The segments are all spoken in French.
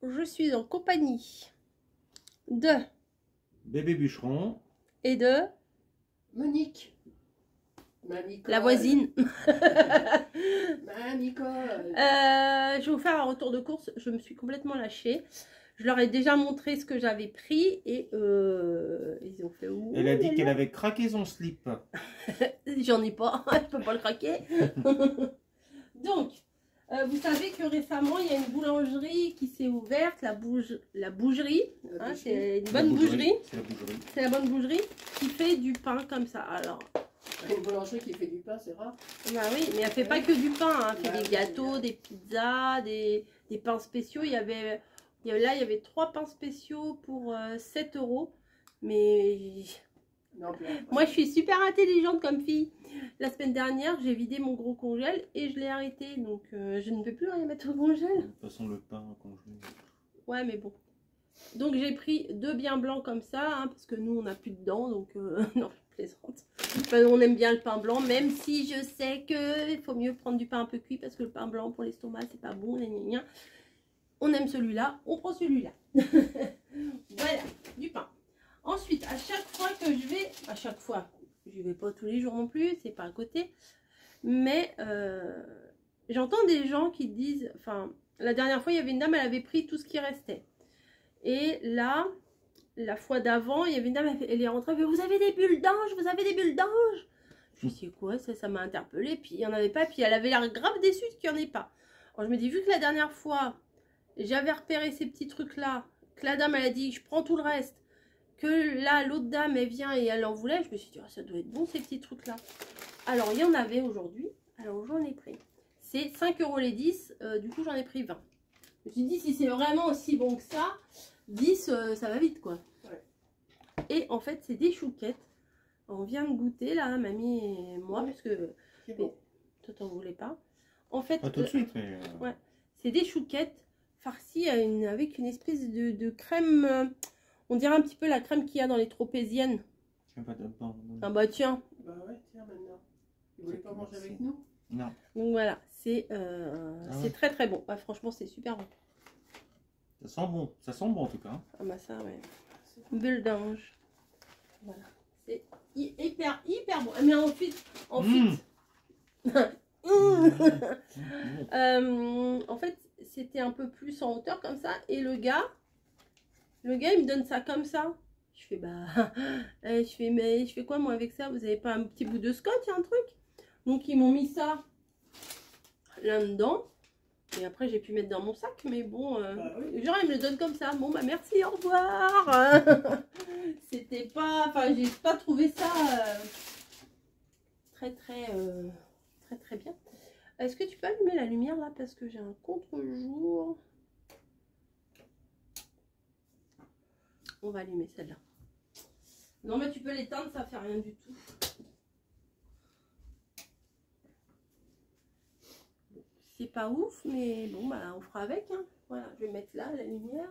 je suis en compagnie de Bébé Bûcheron et de Monique. la voisine. Nicole. Je vais vous faire un retour de course. Je me suis complètement lâchée. Je leur ai déjà montré ce que j'avais pris et ils ont fait où? Elle a dit qu'elle avait craqué son slip. J'en ai pas, je peux pas le craquer. Donc, vous savez que récemment, il y a une boulangerie qui s'est ouverte, la bougerie. Hein, c'est une bonne bougerie. C'est la bougerie. C'est la bonne bougerie qui fait du pain comme ça. Alors, Une boulangerie qui fait du pain, c'est rare. bah oui, mais elle fait pas que du pain. Hein. Elle fait des gâteaux, des pizzas, des pains spéciaux. Là, il y avait 3 pains spéciaux pour 7 €. Mais Non, moi, je suis super intelligente comme fille. La semaine dernière, j'ai vidé mon gros congèle et je l'ai arrêté. Donc, je ne peux plus rien mettre au congèle. De toute façon, le pain congelé. Ouais, mais bon. Donc, j'ai pris 2 bien blancs comme ça, hein, parce que nous, on n'a plus de dents. Donc, non, je plaisante. Enfin, on aime bien le pain blanc, même si je sais qu'il faut mieux prendre du pain un peu cuit, parce que le pain blanc pour l'estomac, c'est pas bon. Gna, gna, gna. On aime celui-là, on prend celui-là. Voilà, du pain. Ensuite, à chaque fois que je vais, je vais pas tous les jours non plus, c'est pas à côté, mais j'entends des gens qui disent, enfin, la dernière fois, il y avait une dame, elle avait pris tout ce qui restait. Et là, la fois d'avant, il y avait une dame, elle est rentrée, elle fait, vous avez des bulles d'ange, vous avez des bulles d'ange. Je me suis dit, quoi, ça m'a interpellée, puis il n'y en avait pas, puis elle avait l'air grave déçue qu'il n'y en ait pas. Alors je me dis, vu que la dernière fois, j'avais repéré ces petits trucs-là, que la dame, elle a dit, je prends tout le reste, que là, l'autre dame, elle vient et elle en voulait, je me suis dit, oh, ça doit être bon, ces petits trucs-là. Alors, il y en avait aujourd'hui, alors j'en ai pris. C'est 5 € les 10, du coup, j'en ai pris 20. Je me suis dit, si c'est vraiment aussi bon que ça, 10, ça va vite, quoi. Ouais. Et en fait, c'est des chouquettes. On vient de goûter, là, mamie et moi, Ouais. parce que Bon. toi, t'en voulais pas. En fait, Pas tout de suite, mais... ouais, c'est des chouquettes farcies avec une espèce de crème, on dirait un petit peu la crème qu'il y a dans les tropéziennes. Je pas de pain. Ah bah tiens. Bah ouais, tiens maintenant. Vous voulez pas manger avec nous? Non. Donc voilà, c'est ouais. très très bon. Ah, franchement, c'est super bon. Ça sent bon. Ça sent bon en tout cas. Ah bah ça, ouais. Bulle d'ange. Voilà. C'est hyper bon. Mais ensuite en fait, c'était un peu plus en hauteur comme ça. Et le gars, il me donne ça comme ça. Je fais, bah, mais je fais quoi moi avec ça? Vous avez pas un petit bout de scotch, un truc? Donc, ils m'ont mis ça là-dedans. Et après, j'ai pu mettre dans mon sac. Mais bon, Bah oui. genre, il me le donne comme ça. Bon, bah, merci, au revoir. C'était pas, enfin, j'ai pas trouvé ça très bien. Est-ce que tu peux allumer la lumière là? Parce que j'ai un contre-jour. On va allumer celle-là. Non, mais tu peux l'éteindre, ça fait rien du tout. C'est pas ouf, mais bon, bah, on fera avec. Hein. Voilà, je vais mettre là la lumière.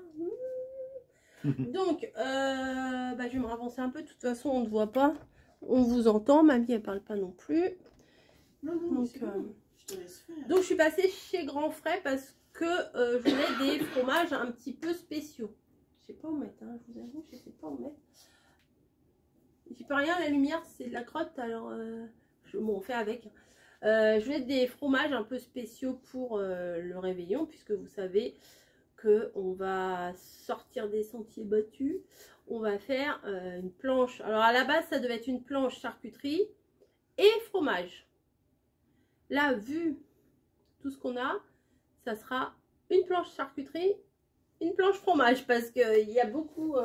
Donc, bah, je vais me ravancer un peu. De toute façon, on ne voit pas. On vous entend. Mamie, elle parle pas non plus. Non, Donc, bon. Je te laisse faire. Donc je suis passée chez Grand Frais parce que je voulais des fromages un petit peu spéciaux. Je sais pas où mettre, hein, je vous avoue, je sais pas où mettre. J'y peux rien, la lumière c'est de la crotte, alors bon, on fait avec. Je voulais des fromages un peu spéciaux pour le réveillon, puisque vous savez qu'on va sortir des sentiers battus. On va faire une planche. Alors à la base, ça devait être une planche charcuterie et fromage. Là, vu tout ce qu'on a, ça sera une planche charcuterie, une planche fromage, parce qu'il y a beaucoup,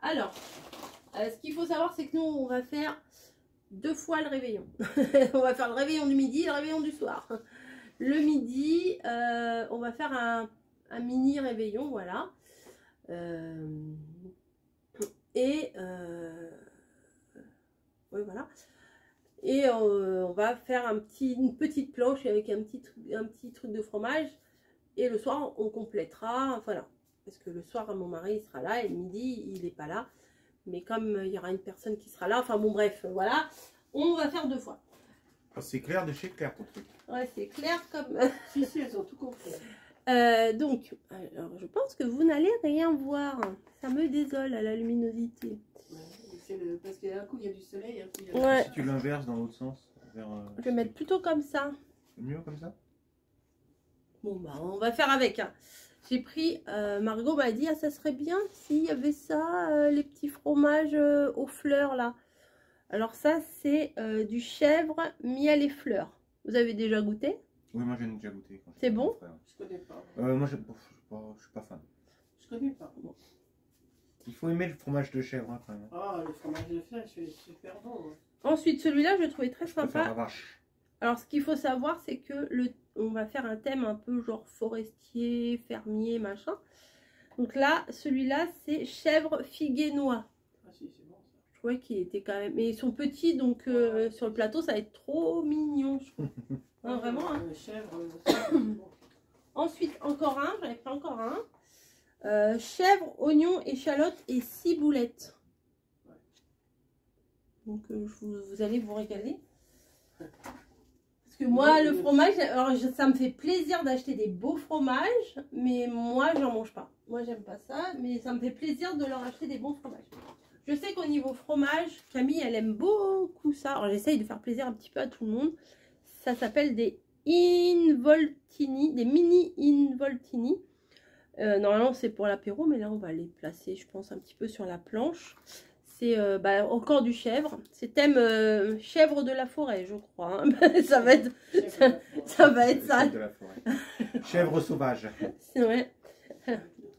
Alors, ce qu'il faut savoir, c'est que nous, on va faire 2 fois le réveillon. On va faire le réveillon du midi et le réveillon du soir. Le midi, on va faire un mini réveillon, voilà. Oui, voilà. Et on va faire une petite planche avec un petit truc de fromage. Et le soir, on complétera. Voilà. Parce que le soir, mon mari il sera là. Et le midi, il n'est pas là. Mais comme il y aura une personne qui sera là. Enfin bon, bref, voilà. On va faire 2 fois. Ah, c'est clair de chez clair ton truc. Ouais, c'est clair comme... Si, elles ont tout compris. Donc, alors, je pense que vous n'allez rien voir. Ça me désole à la luminosité. Parce qu'un coup il y a du soleil, un coup il y a Ouais. Si tu l'inverses dans l'autre sens, vers, Je vais mettre plutôt comme ça. c'est mieux comme ça. Bon, bah, on va faire avec. Hein. J'ai pris, Margot m'a dit, ah, ça serait bien s'il y avait ça, les petits fromages aux fleurs, là. Alors ça, c'est du chèvre, miel et fleurs. Vous avez déjà goûté? Oui, moi j'ai déjà goûté. C'est bon? Je connais pas. Moi je suis pas fan. Je connais pas. Bon. Il faut aimer le fromage de chèvre hein, quand même. Ah, le fromage de flèche, c'est super bon. Hein. Ensuite, celui-là, je le trouvais très Je préfère la sympa. vache. Alors, ce qu'il faut savoir, c'est que on va faire un thème un peu genre forestier, fermier, machin. Donc là, celui-là, c'est chèvre, figuier, noix. Ah si, c'est bon ça. Je trouvais qu'il était quand même... Mais ils sont petits, donc sur le plateau, ça va être trop mignon, je trouve. Hein, vraiment, hein. Chèvre, c'est bon. Ensuite, encore un, j'en ai pris encore un. Chèvre, oignon, échalote et ciboulette. Donc vous allez vous régaler. Parce que moi, le fromage, alors ça me fait plaisir d'acheter des beaux fromages, mais moi, j'en mange pas. Moi, j'aime pas ça, mais ça me fait plaisir de leur acheter des bons fromages. Je sais qu'au niveau fromage, Camille, elle aime beaucoup ça. Alors, j'essaye de faire plaisir un petit peu à tout le monde. Ça s'appelle des involtini, des mini involtini. Normalement, c'est pour l'apéro, mais là, on va les placer, je pense, un petit peu sur la planche. C'est encore du chèvre. C'est thème chèvre de la forêt, je crois. Hein. ça va être ça. De la forêt. Chèvre sauvage. C'est vrai.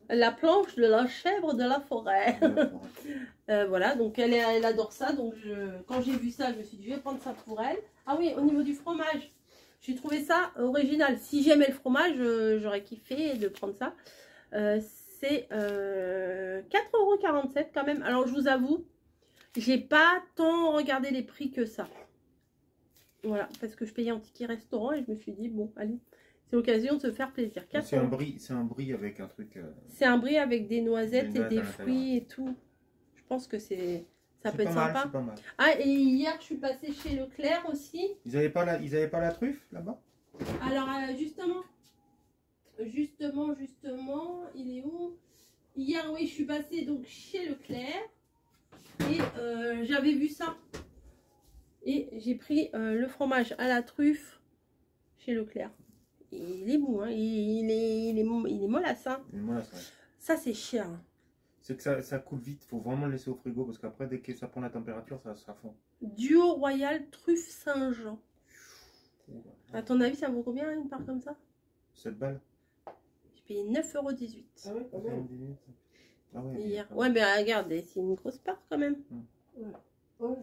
La planche de la chèvre de la forêt. De la forêt. Voilà, donc elle adore ça. Donc quand j'ai vu ça, je me suis dit, je vais prendre ça pour elle. Ah oui, au niveau du fromage, j'ai trouvé ça original. Si j'aimais le fromage, j'aurais kiffé de prendre ça. C'est 4,47 € quand même. Alors je vous avoue, j'ai pas tant regardé les prix que ça. Voilà, parce que je payais en ticket restaurant et je me suis dit, bon, allez, c'est l'occasion de se faire plaisir. C'est un brie avec un truc. C'est un brie avec des noisettes Des et noix des à fruits et tout. Je pense que ça C'est peut être pas mal, sympa. c'est pas mal. Ah, et hier, je suis passée chez Leclerc aussi. Ils avaient pas la truffe là-bas? Alors, justement, il est où? Hier, oui, je suis passée donc chez Leclerc et j'avais vu ça. Et j'ai pris le fromage à la truffe chez Leclerc. Et il est bon, hein. Il est mollasse. Hein. Ça, c'est cher. C'est que ça coule vite, faut vraiment le laisser au frigo parce qu'après, dès que ça prend la température, ça fond. Duo Royal Truffe Saint-Jean. À ton avis, ça vaut combien une part comme ça? 7 balles. J'ai payé 9,18 €. Ah ouais, quand même. Ah ouais, Hier. Ouais, mais regarde, c'est une grosse part quand même. Ouais.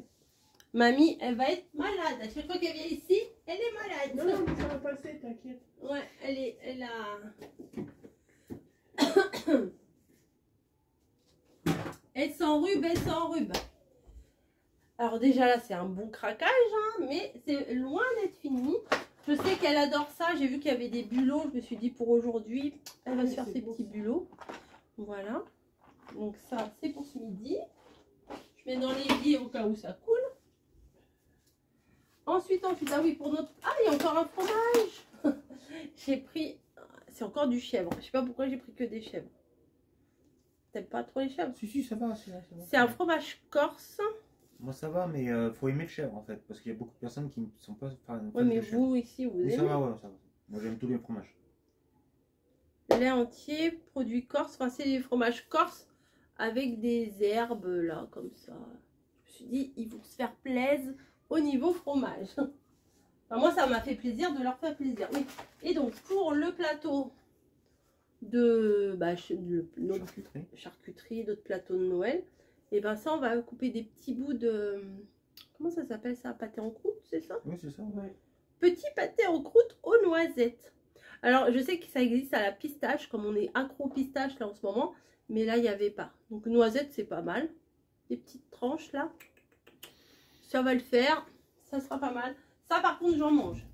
Mamie, elle va être malade. À chaque fois qu'elle vient ici, elle est malade. Non, non, mais ça va passer, t'inquiète. Ouais, elle a... Elle s'enrube. Alors déjà là, c'est un bon craquage, hein, mais c'est loin d'être fini. Je sais qu'elle adore ça. J'ai vu qu'il y avait des bulots. Je me suis dit pour aujourd'hui, elle va se faire ses petits bulots. Voilà. Donc ça, c'est pour ce midi. Je mets dans l'évier au cas où ça coule. Ensuite, ah oui, pour notre... Ah, il y a encore un fromage. J'ai pris... C'est encore du chèvre. Je sais pas pourquoi j'ai pris que des chèvres. T'aimes pas trop les chèvres? Si, ça va. C'est un fromage corse. Moi ça va, mais faut aimer le chèvre en fait, parce qu'il y a beaucoup de personnes qui ne sont pas fans Oui, mais de chèvre. vous, ici, vous Oui, aimez. ça va. Moi j'aime tous les fromages. Lait entier, produit corse. Enfin, c'est des fromages corse avec des herbes, là, comme ça. Je me suis dit, il faut se faire plaisir au niveau fromage. Enfin, moi, ça m'a fait plaisir de leur faire plaisir. Oui. Et donc, pour le plateau de notre charcuterie, d'autres plateaux de Noël, et ben ça, on va couper des petits bouts de... Comment ça s'appelle ça? Pâté en croûte, c'est ça? Oui, c'est ça. Ouais. Petit pâté en croûte aux noisettes. Alors, je sais que ça existe à la pistache, comme on est accro pistache là en ce moment, mais là, il n'y avait pas. Donc, noisettes, c'est pas mal. Des petites tranches là. Ça va le faire. Ça sera pas mal. Ça, par contre, j'en mange.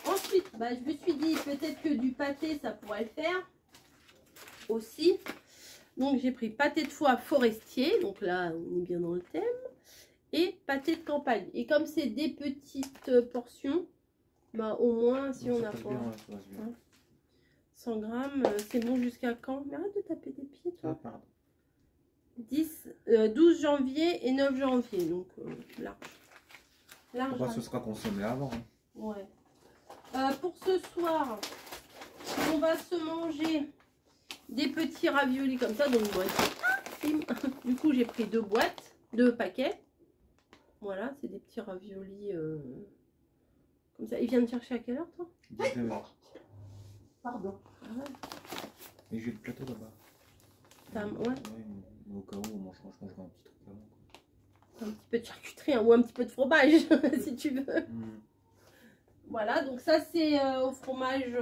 Ensuite, je me suis dit peut-être que du pâté, ça pourrait le faire aussi. Donc, j'ai pris pâté de foie forestier. Donc là, on est bien dans le thème. Et pâté de campagne. Et comme c'est des petites portions, au moins, si on a faim, 100 grammes, c'est bon jusqu'à quand? Mais arrête de taper des pieds, Ah, toi. pardon. 12 janvier et 9 janvier, donc large. Large. Bah, ce sera consommé avant. Hein. Ouais. Pour ce soir, on va se manger des petits raviolis comme ça. Donc, du coup, j'ai pris 2 boîtes, 2 paquets. Voilà, c'est des petits raviolis comme ça. Il vient de chercher à quelle heure, toi? 19 h. Pardon. Ah ouais. Et j'ai le plateau là-bas. Ouais. Au cas où, je mangerai un petit truc avant. Un petit peu de charcuterie hein, ou un petit peu de fromage, si tu veux. Mm. Voilà, donc ça, c'est au fromage...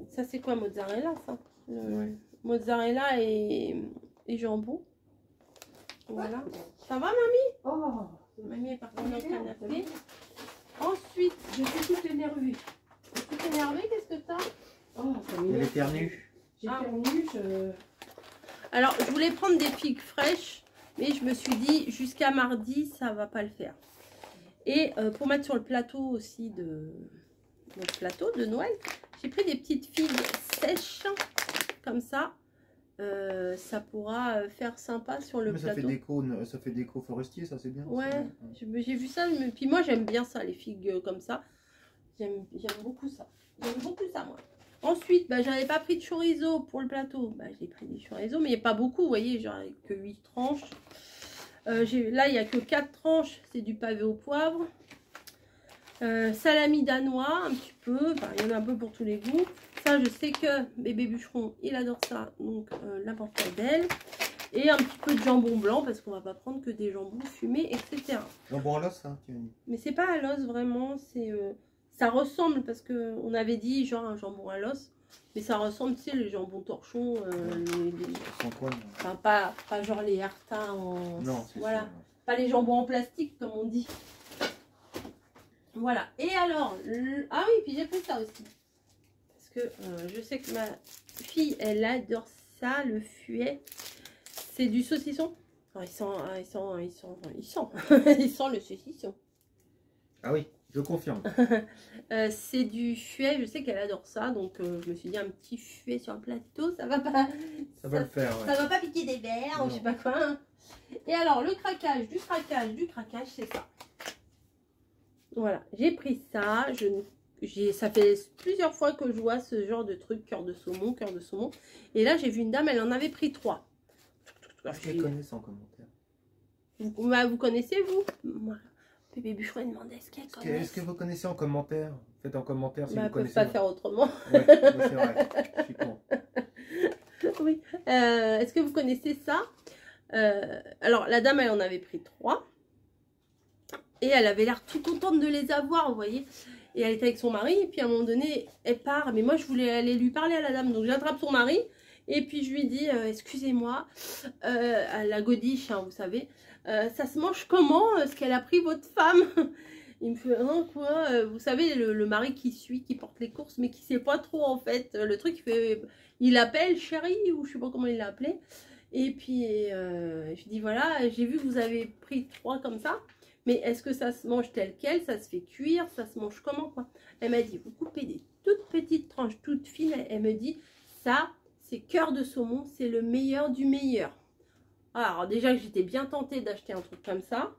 Ça, c'est quoi, mozzarella, ça? Ouais. Mozzarella et jambon. Voilà. Ça va, mamie? Oh, Mamie est partie dans le canapé. Ensuite, je suis toute énervée. tu t'es énervée, qu'est-ce que t'as? Oh, ça Elle m'énerve. éternue. J'ai Ah. éternué, je... Alors, je voulais prendre des figues fraîches, mais je me suis dit, jusqu'à mardi, ça va pas le faire. Et pour mettre sur le plateau aussi de notre plateau de Noël, j'ai pris des petites figues sèches, comme ça. Ça pourra faire sympa sur le Mais ça plateau. fait déco forestier, ça c'est bien. Ouais, j'ai vu ça, puis moi j'aime bien ça, les figues comme ça. J'aime beaucoup ça. J'aime beaucoup ça, moi. Ensuite, bah, j'avais pas pris de chorizo pour le plateau. Bah, j'ai pris des chorizo, mais il n'y a pas beaucoup, vous voyez, genre que 8 tranches. Là, il n'y a que 4 tranches, c'est du pavé au poivre. Salami danois, un petit peu. Enfin, il y en a un peu pour tous les goûts. Ça, je sais que bébé bûcheron, il adore ça. Donc, la mortadelle. Et un petit peu de jambon blanc, parce qu'on va pas prendre que des jambons fumés, etc. Jambon à l'os, hein, tu as dit. Mais c'est pas à l'os, vraiment. C'est ça ressemble, parce qu'on avait dit genre un jambon à l'os. Mais ça ressemble, tu sais, les jambons torchons. Sans quoi, non. Enfin, pas genre les hartins en... Non, c'est voilà. sûr. Pas les jambons en plastique, comme on dit. Voilà. Et alors, ah oui, puis j'ai pris ça aussi. Parce que je sais que ma fille, elle adore ça, le fuet. C'est du saucisson. Alors, il sent le saucisson. Ah oui, je confirme. C'est du fuet, je sais qu'elle adore ça. Donc, je me suis dit, un petit fuet sur le plateau, ça va pas... Ça va le faire, ouais. Ça va pas piquer des verres ou je sais pas quoi. Hein. Et alors, le craquage, du craquage, c'est ça. Voilà, j'ai pris ça. Ça fait plusieurs fois que je vois ce genre de truc, cœur de saumon. Et là, j'ai vu une dame, elle en avait pris 3. Est-ce qu'elle connaît ça en commentaire? Vous connaissez, vous? Voilà. Bébé Bûcheron demandait est-ce qu'elle connaît. Est-ce que vous connaissez en commentaire? Faites en commentaire si Bah, vous elle peut connaissez. pas faire autrement. Ouais, c'est vrai. Je suis con. Oui. Est-ce que vous connaissez ça? Alors, la dame, elle en avait pris 3. Et elle avait l'air tout contente de les avoir, vous voyez. Et elle était avec son mari. Et puis, à un moment donné, elle part. Mais moi, je voulais aller lui parler à la dame. Donc, j'attrape son mari. Et puis, je lui dis, excusez-moi, à la godiche, hein, vous savez. Ça se mange comment, ce qu'elle a pris votre femme? Il me fait, hein, quoi? Vous savez, le mari qui suit, qui porte les courses, mais qui sait pas trop, en fait. Le truc, il appelle chérie, ou je sais pas comment il l'a appelé. Et puis, je dis, voilà, j'ai vu que vous avez pris 3 comme ça. Mais est-ce que ça se mange tel quel? Ça se fait cuire? Ça se mange comment, quoi? Elle m'a dit, vous coupez des toutes petites tranches, toutes fines. Elle me dit, ça, c'est cœur de saumon. C'est le meilleur du meilleur. Alors, déjà, j'étais bien tentée d'acheter un truc comme ça.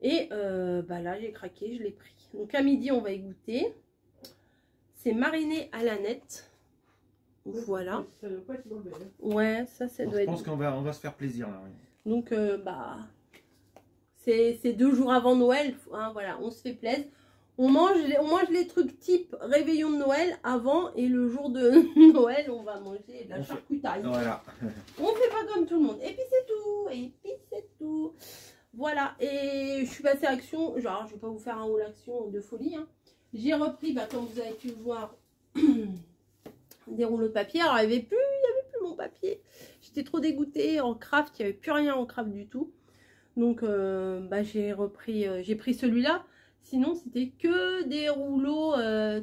Et bah là, j'ai craqué, je l'ai pris. Donc, à midi, on va y goûter. C'est mariné à la nette. Voilà. Ça doit pas être mauvais. Hein. Ouais, ça Bon, doit je être... pense qu'on va se faire plaisir là. Oui. Donc, bah... C'est 2 jours avant Noël. Hein, voilà, on se fait plaisir. On mange les trucs type réveillon de Noël avant. Et le jour de Noël, on va manger de la charcutaille. Voilà. On fait pas comme tout le monde. Et puis c'est tout. Et puis c'est tout. Voilà. Et je suis passée à action. Genre, je vais pas vous faire un haul action de folie. Hein. J'ai repris, bah, comme vous avez pu le voir, des rouleaux de papier. Alors, il n'y avait plus mon papier. J'étais trop dégoûtée. En craft, il n'y avait plus rien en craft du tout. Donc, bah, j'ai pris celui-là. Sinon, c'était que des rouleaux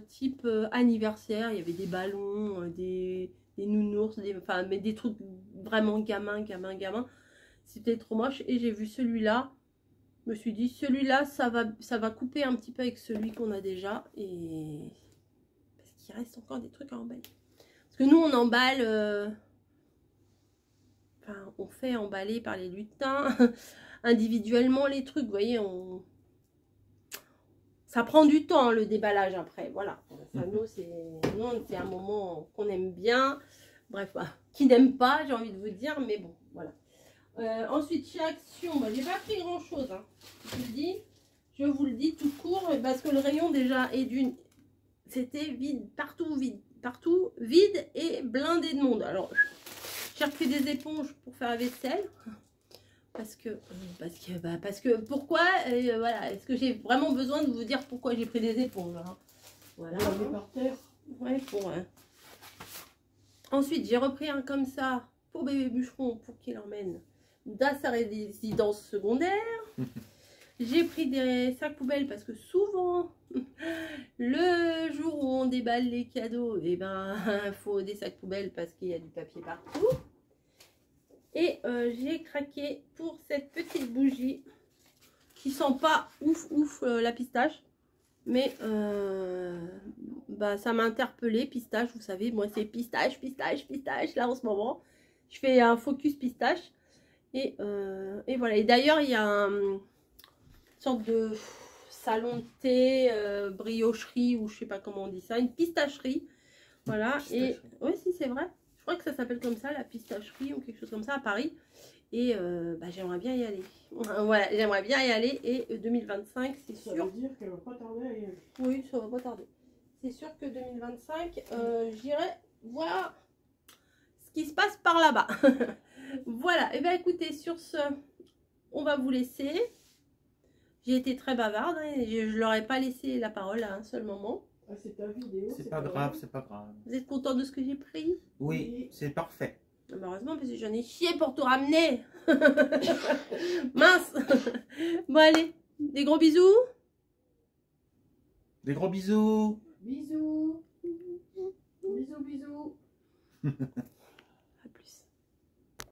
type anniversaire. Il y avait des ballons, des nounours, mais des trucs vraiment gamin. C'était trop moche. Et j'ai vu celui-là. Je me suis dit, celui-là, ça va couper un petit peu avec celui qu'on a déjà. Et parce qu'il reste encore des trucs à emballer. Parce que nous, on emballe... Enfin, on fait emballer par les lutins individuellement les trucs. Vous voyez, ça prend du temps, le déballage après. Voilà. Ça, nous, c'est un moment qu'on aime bien. Bref, bah, qui n'aime pas, j'ai envie de vous dire. Mais bon, voilà. Ensuite, chez Action, bah, j'ai pas pris grand chose. Hein. Je vous le dis tout court. Parce que le rayon déjà est d'une... C'était vide, partout vide et blindé de monde. Alors, j'ai repris des éponges pour faire la vaisselle. Parce que pourquoi voilà, est-ce que j'ai vraiment besoin de vous dire pourquoi j'ai pris des éponges hein. Voilà. On est par terre. Ouais, Ensuite, j'ai repris un comme ça pour bébé bûcheron pour qu'il emmène dans sa résidence secondaire. J'ai pris des sacs poubelles parce que souvent, le jour où on déballe les cadeaux, et ben, il faut des sacs poubelles parce qu'il y a du papier partout. Et j'ai craqué pour cette petite bougie qui sent pas ouf la pistache. Mais bah, ça m'a interpellé pistache, vous savez, moi c'est pistache là en ce moment. Je fais un focus pistache. Et voilà. Et d'ailleurs, il y a une sorte de salon de thé, briocherie, ou je sais pas comment on dit ça, une pistacherie. Voilà. Et oui, si c'est vrai. Je crois que ça s'appelle comme ça, la pistacherie ou quelque chose comme ça à Paris. Et bah, j'aimerais bien y aller. Voilà, j'aimerais bien y aller. Et 2025, c'est sûr. Ça veut dire qu'elle va pas tarder à y aller. Oui, ça va pas tarder. C'est sûr que 2025, j'irai voir ce qui se passe par là-bas. Voilà. Et bien écoutez, sur ce, on va vous laisser. J'ai été très bavarde. Hein, je ne leur ai pas laissé la parole à un seul moment. Ah, c'est ta vidéo. C'est pas grave, c'est pas grave. Vous êtes content de ce que j'ai pris? Oui, c'est parfait. Heureusement, parce que j'en ai chié pour tout ramener. Mince. Bon, allez. Des gros bisous. Des gros bisous. Bisous. Bisous.